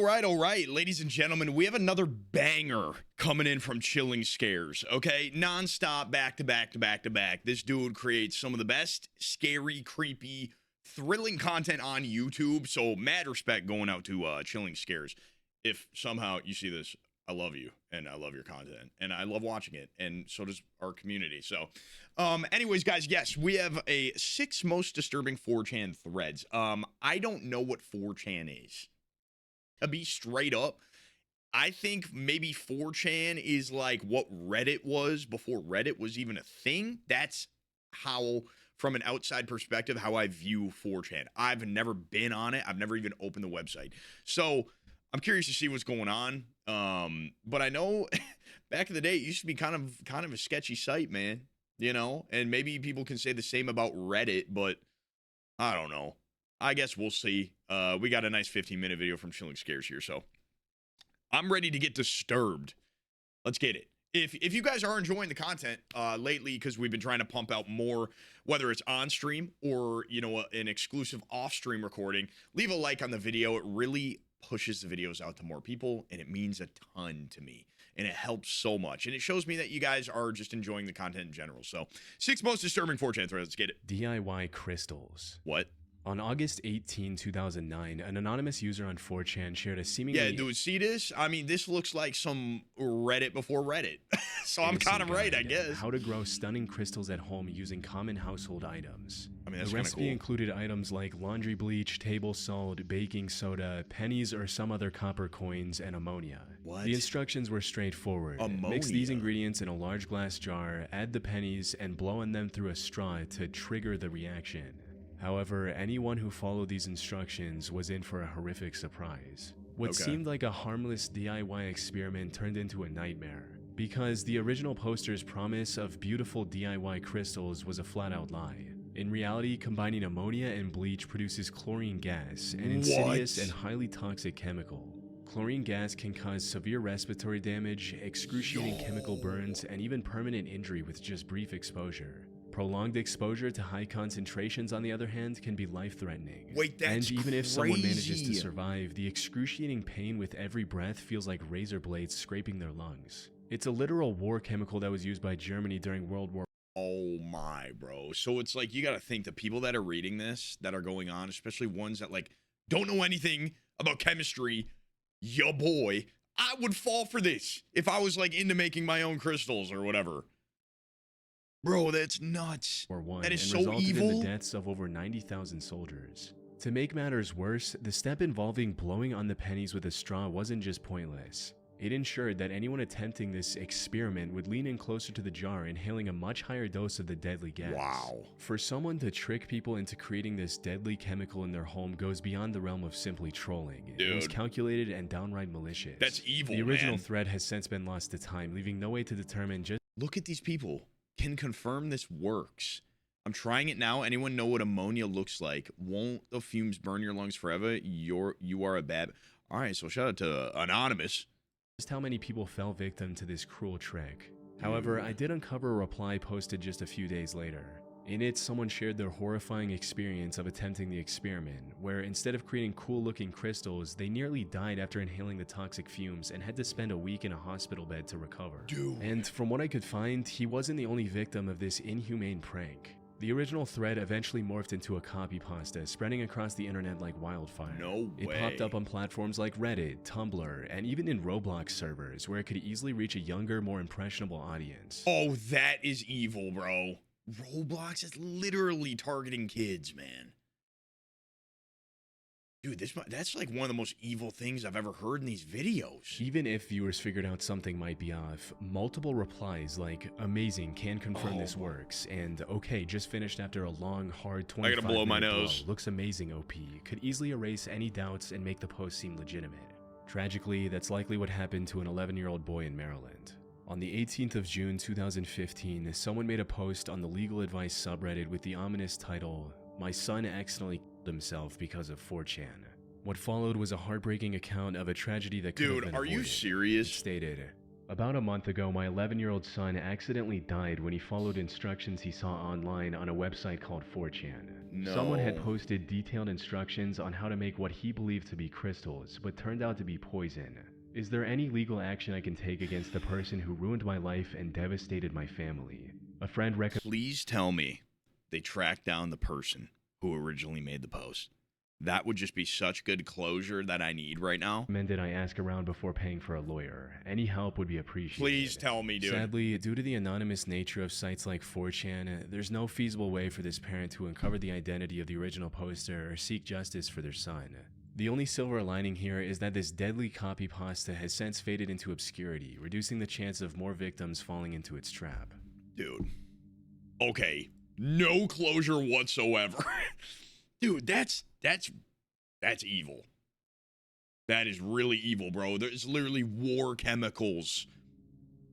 All right, ladies and gentlemen, we have another banger coming in from Chilling Scares, okay? Non-stop, back to back to back to back. This dude creates some of the best scary, creepy, thrilling content on YouTube, so mad respect going out to Chilling Scares. If somehow you see this, I love you, and I love your content, and I love watching it, and so does our community. So, anyways, guys, yes, we have a 6 most disturbing 4chan threads. I don't know what 4chan is. To be straight up, I think maybe 4chan is like what Reddit was before Reddit was even a thing. That's how, from an outside perspective, how I view 4chan. I've never been on it. I've never even opened the website. So I'm curious to see what's going on. But I know back in the day, it used to be kind of a sketchy site, man. You know, and maybe people can say the same about Reddit, but I don't know. I guess we'll see. We got a nice 15-minute video from Chilling Scares here, so I'm ready to get disturbed. Let's get it. If you guys are enjoying the content lately, because we've been trying to pump out more, whether it's on stream or, you know, an exclusive off-stream recording, leave a like on the video. It really pushes the videos out to more people, and it means a ton to me, and it helps so much, and it shows me that you guys are just enjoying the content in general. So 6 most disturbing 4chan threads. Let's get it. DIY crystals. What? On August 18, 2009, an anonymous user on 4chan shared a seemingly... Yeah, dude, see this? I mean, this looks like some Reddit before Reddit. So I'm kind of right, I guess. How to grow stunning crystals at home using common household items. I mean, that's the recipe cool. Included items like laundry bleach, table salt, baking soda, pennies or some other copper coins, and ammonia. What? The instructions were straightforward. Ammonia. Mix these ingredients in a large glass jar, add the pennies, and blow on them through a straw to trigger the reaction. However, anyone who followed these instructions was in for a horrific surprise. What seemed like a harmless DIY experiment turned into a nightmare, because the original poster's promise of beautiful DIY crystals was a flat-out lie. In reality, combining ammonia and bleach produces chlorine gas, an insidious and highly toxic chemical. Chlorine gas can cause severe respiratory damage, excruciating chemical burns, and even permanent injury with just brief exposure. Prolonged exposure to high concentrations, on the other hand, can be life-threatening. Wait, that's And even if someone crazy. manages to survive, the excruciating pain with every breath feels like razor blades scraping their lungs. It's a literal war chemical that was used by Germany during World War. Oh my, bro. So it's like, you got to think the people that are reading this, that are going on, especially ones that like don't know anything about chemistry, ya boy, I would fall for this if I was like into making my own crystals or whatever. Bro, that's nuts. That is so evil. In the deaths of over 90,000 soldiers. To make matters worse, the step involving blowing on the pennies with a straw wasn't just pointless. It ensured that anyone attempting this experiment would lean in closer to the jar, inhaling a much higher dose of the deadly gas. Wow. For someone to trick people into creating this deadly chemical in their home goes beyond the realm of simply trolling. Dude. It was calculated and downright malicious. That's evil, The original man. thread has since been lost to time, leaving no way to determine just... Look at these people. Can confirm this works. I'm trying it now. Anyone know what ammonia looks like? Won't the fumes burn your lungs forever? You are a bad... All right, so shout out to Anonymous. Just how many people fell victim to this cruel trick. However, I did uncover a reply posted just a few days later. In it, someone shared their horrifying experience of attempting the experiment, where instead of creating cool-looking crystals, they nearly died after inhaling the toxic fumes and had to spend a week in a hospital bed to recover. Dude. And from what I could find, he wasn't the only victim of this inhumane prank. The original thread eventually morphed into a copy pasta, spreading across the internet like wildfire. No way. It popped up on platforms like Reddit, Tumblr, and even in Roblox servers, where it could easily reach a younger, more impressionable audience. Oh, that is evil, bro. Roblox is literally targeting kids, man. Dude, that's like one of the most evil things I've ever heard in these videos. Even if viewers figured out something might be off, multiple replies like, amazing, can confirm this works, and okay, just finished after a long, hard 25-minute I gotta blow my nose. Looks amazing, OP, could easily erase any doubts and make the post seem legitimate. Tragically, that's likely what happened to an 11-year-old boy in Maryland. On the 18th of June 2015, someone made a post on the legal advice subreddit with the ominous title, "My son accidentally killed himself because of 4chan." What followed was a heartbreaking account of a tragedy that could have been Dude, are you avoided. serious? It stated, About a month ago, my 11-year-old son accidentally died when he followed instructions he saw online on a website called 4chan. No. Someone had posted detailed instructions on how to make what he believed to be crystals, but turned out to be poison. Is there any legal action I can take against the person who ruined my life and devastated my family? A friend recommended. Please tell me they tracked down the person who originally made the post. That would just be such good closure that I need right now. I ask around before paying for a lawyer. Any help would be appreciated. Please tell me, dude. Sadly, due to the anonymous nature of sites like 4chan, there's no feasible way for this parent to uncover the identity of the original poster or seek justice for their son. The only silver lining here is that this deadly copy pasta has since faded into obscurity, reducing the chance of more victims falling into its trap. Dude. Okay. No closure whatsoever. Dude, that's evil. That is really evil, bro. There's literally war chemicals.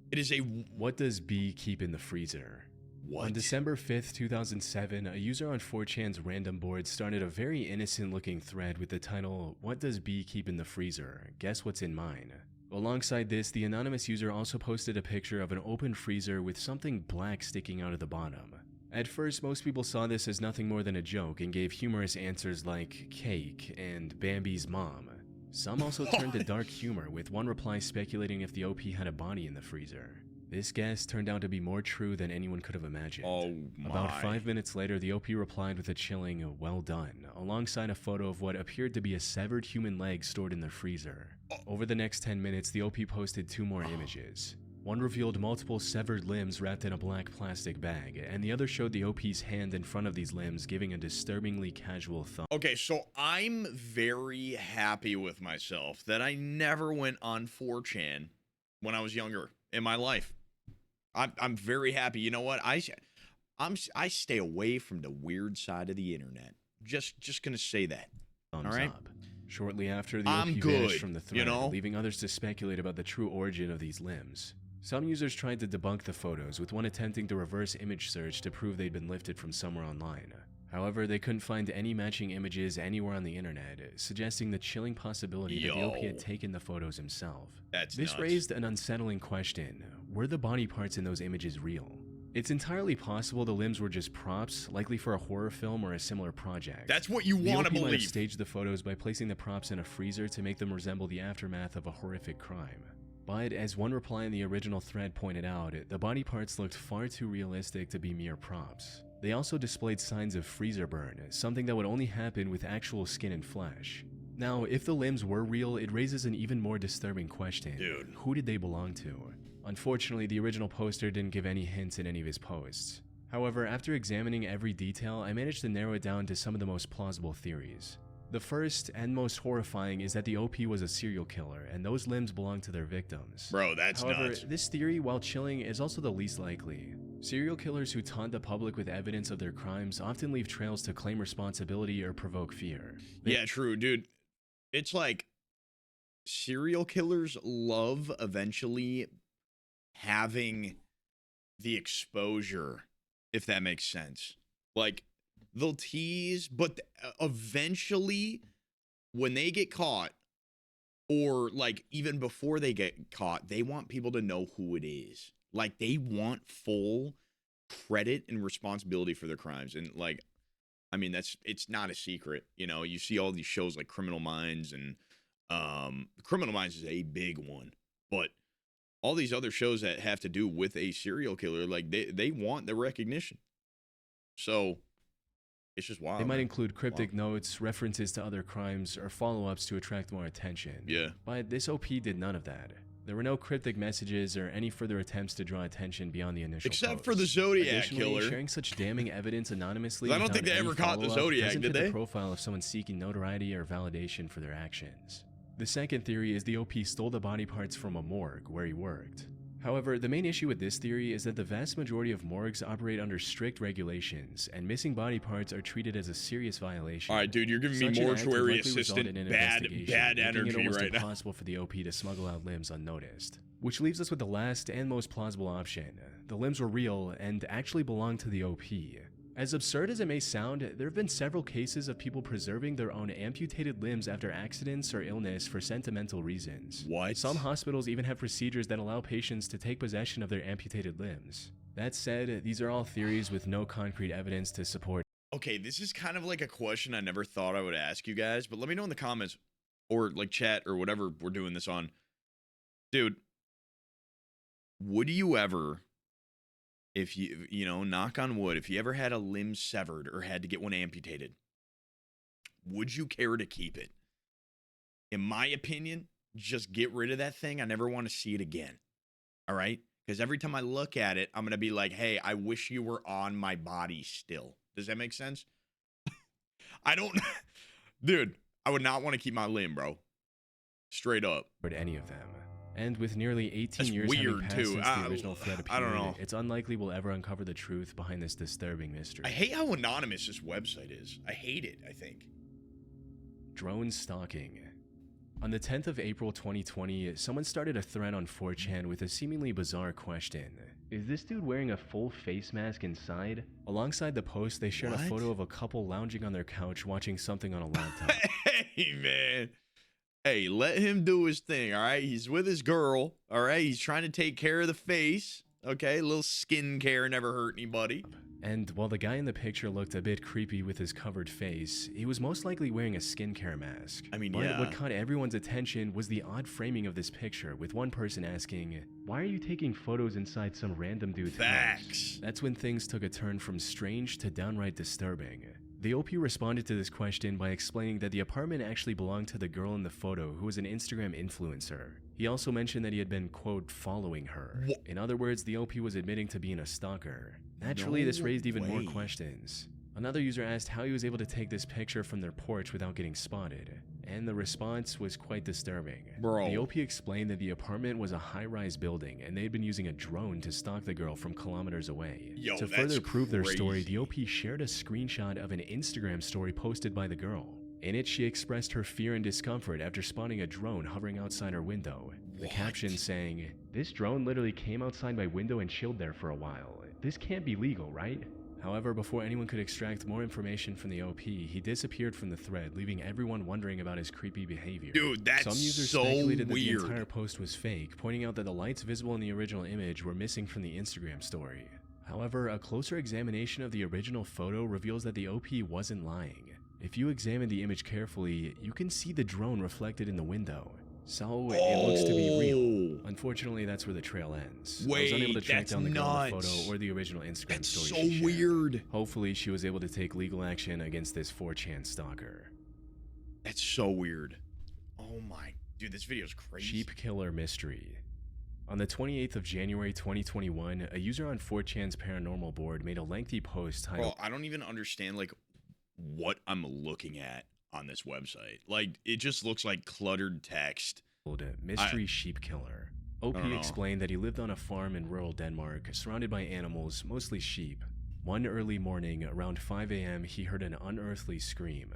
It is a... What does B keep in the freezer? What? On December 5th, 2007, a user on 4chan's random board started a very innocent-looking thread with the title, "What does B keep in the freezer? Guess what's in mine?" Alongside this, the anonymous user also posted a picture of an open freezer with something black sticking out of the bottom. At first, most people saw this as nothing more than a joke and gave humorous answers like cake and Bambi's mom. Some also turned to dark humor, with one reply speculating if the OP had a body in the freezer. This guess turned out to be more true than anyone could have imagined. Oh my. About 5 minutes later, the OP replied with a chilling "well done," alongside a photo of what appeared to be a severed human leg stored in the freezer. Over the next 10 minutes, the OP posted 2 more images. One revealed multiple severed limbs wrapped in a black plastic bag, and the other showed the OP's hand in front of these limbs, giving a disturbingly casual thumb. Okay, so I'm very happy with myself that I never went on 4chan when I was younger in my life. I'm very happy. You know what? I stay away from the weird side of the internet. Just gonna say that. Thumbs all right. up. Shortly after, the I'm OP good, vanished from the thread, you know? leaving others to speculate about the true origin of these limbs. Some users tried to debunk the photos, with one attempting to reverse image search to prove they'd been lifted from somewhere online. However, they couldn't find any matching images anywhere on the internet, suggesting the chilling possibility that the OP had taken the photos himself. That's This nuts. raised an unsettling question. Were the body parts in those images real? It's entirely possible the limbs were just props, likely for a horror film or a similar project. That's what you The want to OP might have believe. staged the photos by placing the props in a freezer to make them resemble the aftermath of a horrific crime. But as one reply in the original thread pointed out, the body parts looked far too realistic to be mere props. They also displayed signs of freezer burn, something that would only happen with actual skin and flesh. Now, if the limbs were real, it raises an even more disturbing question. Dude. Who did they belong to? Unfortunately, the original poster didn't give any hints in any of his posts. However, after examining every detail, I managed to narrow it down to some of the most plausible theories. The first and most horrifying is that the OP was a serial killer, and those limbs belonged to their victims. Bro, that's However, nuts. this theory, while chilling, is also the least likely. Serial killers who taunt the public with evidence of their crimes often leave trails to claim responsibility or provoke fear. Yeah, true, dude. It's like serial killers love eventually having the exposure, if that makes sense. Like, they'll tease, but eventually, when they get caught, or like even before they get caught, they want people to know who it is. Like, they want full credit and responsibility for their crimes. And like, I mean, it's not a secret. You know, you see all these shows like Criminal Minds, and Criminal Minds is a big one, but all these other shows that have to do with a serial killer, like they want the recognition. So it's just wild. They might include cryptic notes, references to other crimes, or follow-ups to attract more attention. Yeah. But this OP did none of that. There were no cryptic messages or any further attempts to draw attention beyond the initial Except post. for the Zodiac Additionally, killer. sharing such damning evidence anonymously I don't think without they any ever caught the follow-up Zodiac, doesn't did fit they? the profile of someone seeking notoriety or validation for their actions. The second theory is the OP stole the body parts from a morgue where he worked. However, the main issue with this theory is that the vast majority of morgues operate under strict regulations, and missing body parts are treated as a serious violation. All right, dude, you're giving me Such an act would mortuary likely result assistant in an bad investigation, making it energy almost right now. impossible for the OP to smuggle out limbs unnoticed. Which leaves us with the last and most plausible option. The limbs were real and actually belonged to the OP. As absurd as it may sound, there have been several cases of people preserving their own amputated limbs after accidents or illness for sentimental reasons. What? Some hospitals even have procedures that allow patients to take possession of their amputated limbs. That said, these are all theories with no concrete evidence to support. Okay, this is kind of like a question I never thought I would ask you guys, but let me know in the comments or like chat or whatever we're doing this on. Dude, would you ever, if you know, knock on wood, if you ever had a limb severed or had to get one amputated, would you care to keep it? In my opinion, just get rid of that thing. I never want to see it again. All right? Because every time I look at it, I'm going to be like, hey, I wish you were on my body still. Does that make sense? I don't... Dude, I would not want to keep my limb, bro. Straight up. Any of them. And with nearly 18 That's years weird, having passed too. since the original thread I don't appeared, know. it's unlikely we'll ever uncover the truth behind this disturbing mystery. I hate how anonymous this website is. I hate it, I think. Drone stalking. On the 10th of April 2020, someone started a thread on 4chan with a seemingly bizarre question. Is this dude wearing a full face mask inside? Alongside the post, they shared a photo of a couple lounging on their couch watching something on a laptop. Hey, man. Hey, let him do his thing, all right? He's with his girl, all right? He's trying to take care of the face, okay? A little skin care never hurt anybody. And while the guy in the picture looked a bit creepy with his covered face, he was most likely wearing a skincare mask. I mean, but yeah. what caught everyone's attention was the odd framing of this picture, with one person asking, "Why are you taking photos inside some random dude's Facts. house?" That's when things took a turn from strange to downright disturbing. The OP responded to this question by explaining that the apartment actually belonged to the girl in the photo, who was an Instagram influencer. He also mentioned that he had been, quote, following her. What? In other words, the OP was admitting to being a stalker. Naturally, this raised even more questions. Another user asked how he was able to take this picture from their porch without getting spotted, and the response was quite disturbing. Bro. The OP explained that the apartment was a high-rise building, and they'd been using a drone to stalk the girl from kilometers away. Yo, to that's further prove their story, crazy. the OP shared a screenshot of an Instagram story posted by the girl. In it, she expressed her fear and discomfort after spotting a drone hovering outside her window. The caption saying, "This drone literally came outside my window and chilled there for a while. This can't be legal, right?" However, before anyone could extract more information from the OP, he disappeared from the thread, leaving everyone wondering about his creepy behavior. Dude, that's Some users so speculated that weird. the entire post was fake, pointing out that the lights visible in the original image were missing from the Instagram story. However, a closer examination of the original photo reveals that the OP wasn't lying. If you examine the image carefully, you can see the drone reflected in the window. So, it looks to be real. Unfortunately, that's where the trail ends. I was unable to track down the girl in the photo or the original Instagram story she shared. Weird. Hopefully, she was able to take legal action against this 4chan stalker. That's so weird. Oh my, dude, this video is crazy. Sheep killer mystery. On the 28th of January 2021, a user on 4chan's paranormal board made a lengthy post titled... Bro, I don't even understand, like, what I'm looking at on this website. Like, it just looks like cluttered text. Mystery Sheep Killer. OP I don't know. explained that he lived on a farm in rural Denmark, surrounded by animals, mostly sheep. One early morning, around 5 a.m., he heard an unearthly scream.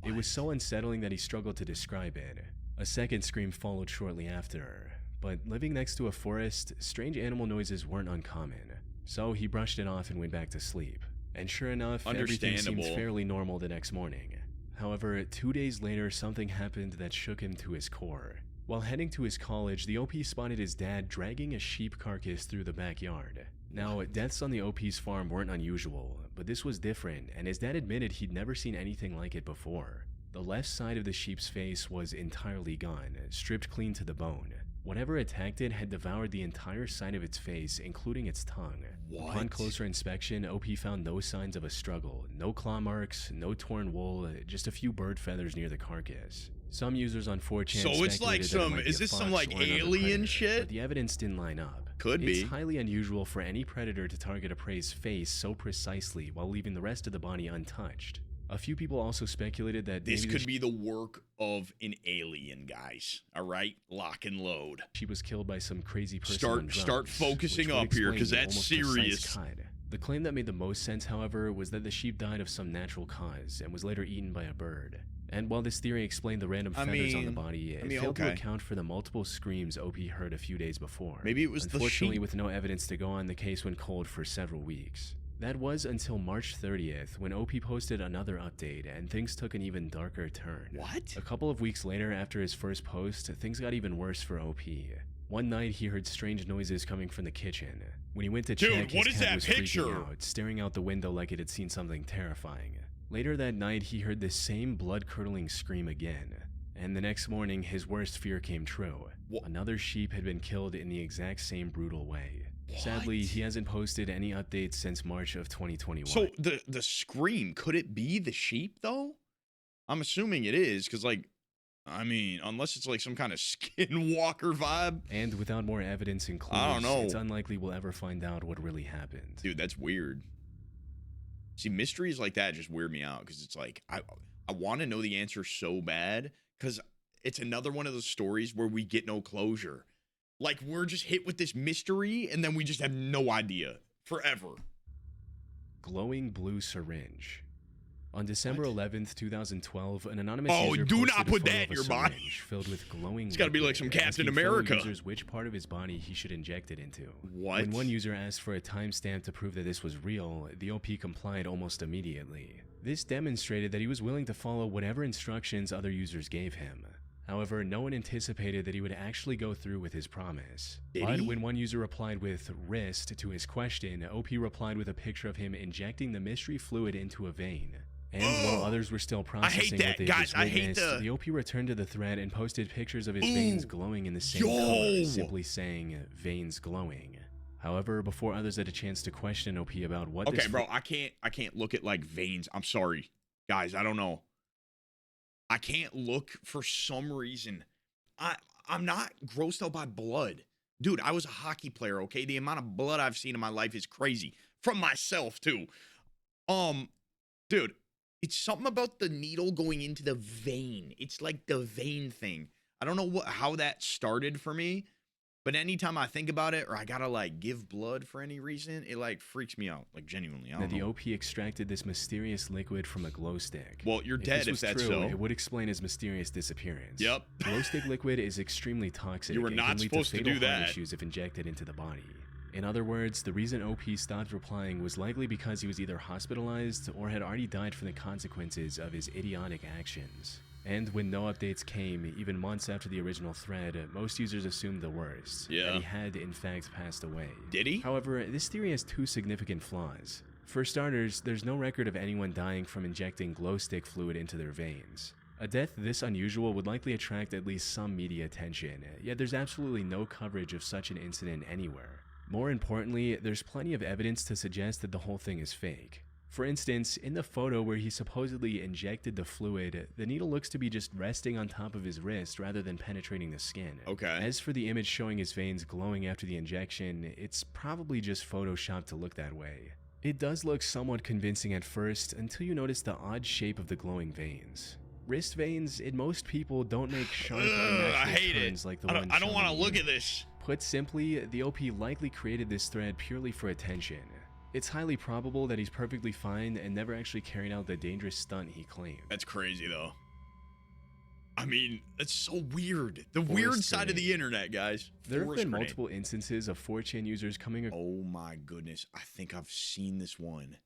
It was so unsettling that he struggled to describe it. A second scream followed shortly after. But living next to a forest, strange animal noises weren't uncommon. So he brushed it off and went back to sleep. And sure enough, everything seemed fairly normal the next morning. However, 2 days later, something happened that shook him to his core. While heading to his college, the OP spotted his dad dragging a sheep carcass through the backyard. Now, deaths on the OP's farm weren't unusual, but this was different, and his dad admitted he'd never seen anything like it before. The left side of the sheep's face was entirely gone, stripped clean to the bone. Whatever attacked it had devoured the entire side of its face, including its tongue. Upon closer inspection, OP found no signs of a struggle, no claw marks, no torn wool, just a few bird feathers near the carcass. Some users on 4chan So it's like some, is this some like alien shit? But the evidence didn't line up. Could be. It's highly unusual for any predator to target a prey's face so precisely while leaving the rest of the body untouched. A few people also speculated that this could be the work of an alien, guys. All right, lock and load. She was killed by some crazy person on drugs, Start focusing which would up here, explain because the that's almost precise serious. cut. The claim that made the most sense, however, was that the sheep died of some natural cause and was later eaten by a bird. And while this theory explained the random feathers on the body, it failed to account for the multiple screams OP heard a few days before. Maybe it was the sheep. Unfortunately, with no evidence to go on, the case went cold for several weeks. That was until March 30th when OP posted another update and things took an even darker turn. What? A couple of weeks later after his first post, things got even worse for OP. One night he heard strange noises coming from the kitchen. When he went to check, what his is cat that was picture? freaking out, staring out the window like it had seen something terrifying. Later that night, he heard this same blood-curdling scream again. And the next morning, his worst fear came true. Another sheep had been killed in the exact same brutal way. What? Sadly, he hasn't posted any updates since March of 2021. So the scream, could it be the sheep though? I'm assuming it is, because like, I mean, unless it's like some kind of skinwalker vibe. And without more evidence and clues, I don't know. It's unlikely we'll ever find out what really happened. Dude, that's weird. See, mysteries like that just weird me out, because it's like, I want to know the answer so bad, because it's another one of those stories where we get no closure. Like, we're just hit with this mystery, and then we just have no idea. Forever. Glowing blue syringe. On December 11th, 2012, an anonymous Oh, user do posted not a put photo that of in a your body. syringe filled with glowing It's gotta be like liquid, some Captain asking fellow America. users which part of his body he should inject it into. What? When one user asked for a timestamp to prove that this was real, the OP complied almost immediately. This demonstrated that he was willing to follow whatever instructions other users gave him. However, no one anticipated that he would actually go through with his promise. But when one user replied with wrist to his question, OP replied with a picture of him injecting the mystery fluid into a vein. And while others were still processing what they just witnessed, the OP returned to the thread and posted pictures of his veins glowing in the same color, simply saying, "veins glowing." However, before others had a chance to question OP about what Okay, bro, I can't look at like veins. I'm sorry. Guys, I don't know. I can't look for some reason. I'm not grossed out by blood. Dude, I was a hockey player, okay? The amount of blood I've seen in my life is crazy. From myself, too. Dude, it's something about the needle going into the vein. It's like the vein thing. I don't know how that started for me, but anytime I think about it or I gotta like give blood for any reason, it like freaks me out, like genuinely. I don't know. The OP extracted this mysterious liquid from a glow stick. Well, you're dead if that's so. It would explain his mysterious disappearance. Yep. Glow stick liquid is extremely toxic. You were not supposed to do that. Issues if injected into the body. In other words, the reason OP stopped replying was likely because he was either hospitalized or had already died from the consequences of his idiotic actions. And when no updates came, even months after the original thread, most users assumed the worst. Yeah. That he had, in fact, passed away. Did he? However, this theory has two significant flaws. For starters, there's no record of anyone dying from injecting glow stick fluid into their veins. A death this unusual would likely attract at least some media attention, yet there's absolutely no coverage of such an incident anywhere. More importantly, there's plenty of evidence to suggest that the whole thing is fake. For instance, in the photo where he supposedly injected the fluid, the needle looks to be just resting on top of his wrist rather than penetrating the skin. Okay. As for the image showing his veins glowing after the injection, it's probably just photoshopped to look that way. It does look somewhat convincing at first until you notice the odd shape of the glowing veins. Wrist veins in most people don't make sharp unnatural turns like the ones I don't want to look at this. Put simply, the OP likely created this thread purely for attention. It's highly probable that he's perfectly fine and never actually carried out the dangerous stunt he claimed. That's crazy, though. I mean, that's so weird. The weird side of the internet, guys. There have been multiple instances of 4chan users coming... Oh my goodness. I think I've seen this one.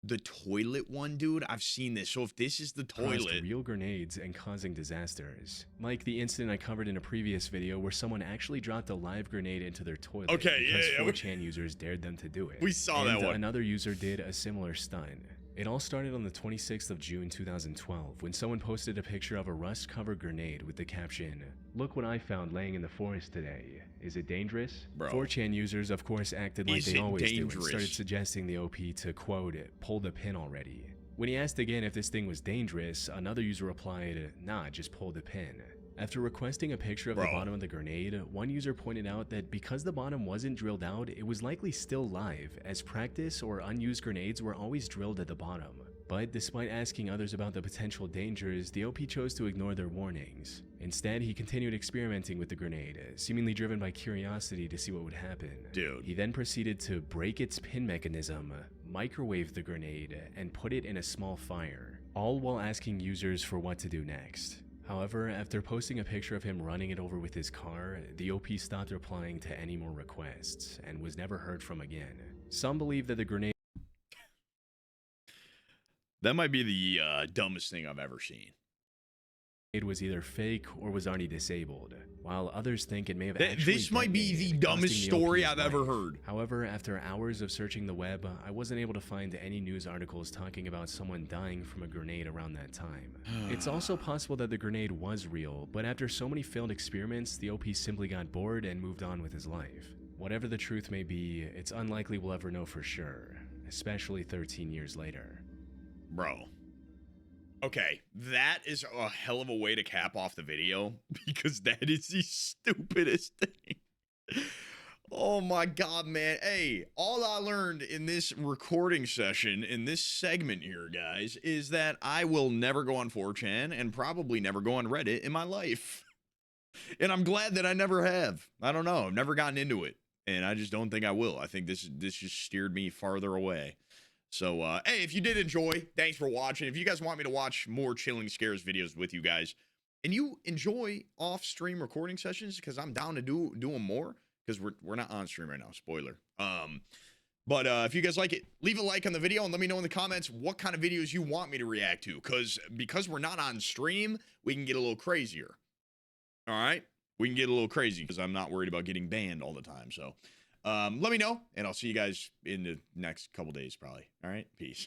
The toilet one, dude, I've seen this. So if this is the toilet, real grenades and causing disasters, like the incident I covered in a previous video where someone actually dropped a live grenade into their toilet because 4chan users dared them to do it. We saw that one. Another user did a similar stunt. It all started on the 26th of June 2012 when someone posted a picture of a rust-covered grenade with the caption, "Look what I found laying in the forest today. Is it dangerous?" Bro. 4chan users, of course, acted like they always do and started suggesting the OP to, quote, "pull the pin already." When he asked again if this thing was dangerous, another user replied, "Nah, just pull the pin." After requesting a picture of the bottom of the grenade, one user pointed out that because the bottom wasn't drilled out, it was likely still live, as practice or unused grenades were always drilled at the bottom. But despite asking others about the potential dangers, the OP chose to ignore their warnings. Instead, he continued experimenting with the grenade, seemingly driven by curiosity to see what would happen. Dude. He then proceeded to break its pin mechanism, microwave the grenade, and put it in a small fire, all while asking users for what to do next. However, after posting a picture of him running it over with his car, the OP stopped replying to any more requests and was never heard from again. Some believe that the grenade That might be the dumbest thing I've ever seen. was either fake or was already disabled, while others think it may have actually This might be the detonated, dumbest costing the story OP's I've ever life. heard. However, after hours of searching the web, I wasn't able to find any news articles talking about someone dying from a grenade around that time. It's also possible that the grenade was real, but after so many failed experiments, the OP simply got bored and moved on with his life. Whatever the truth may be, it's unlikely we'll ever know for sure, especially 13 years later. Bro. Okay, that is a hell of a way to cap off the video because that is the stupidest thing. Oh my God, man. Hey, all I learned in this recording session, in this segment here, guys, is that I will never go on 4chan and probably never go on Reddit in my life. And I'm glad that I never have. I don't know. I've never gotten into it. And I just don't think I will. I think this just steered me farther away. So, hey, if you did enjoy, thanks for watching. If you guys want me to watch more Chilling Scares videos with you guys, and you enjoy off-stream recording sessions, because I'm down to do them more, because we're not on stream right now, spoiler. But if you guys like it, leave a like on the video and let me know in the comments what kind of videos you want me to react to, because we're not on stream, we can get a little crazier. All right? We can get a little crazy, because I'm not worried about getting banned all the time, so... let me know, and I'll see you guys in the next couple days, probably. All right? Peace.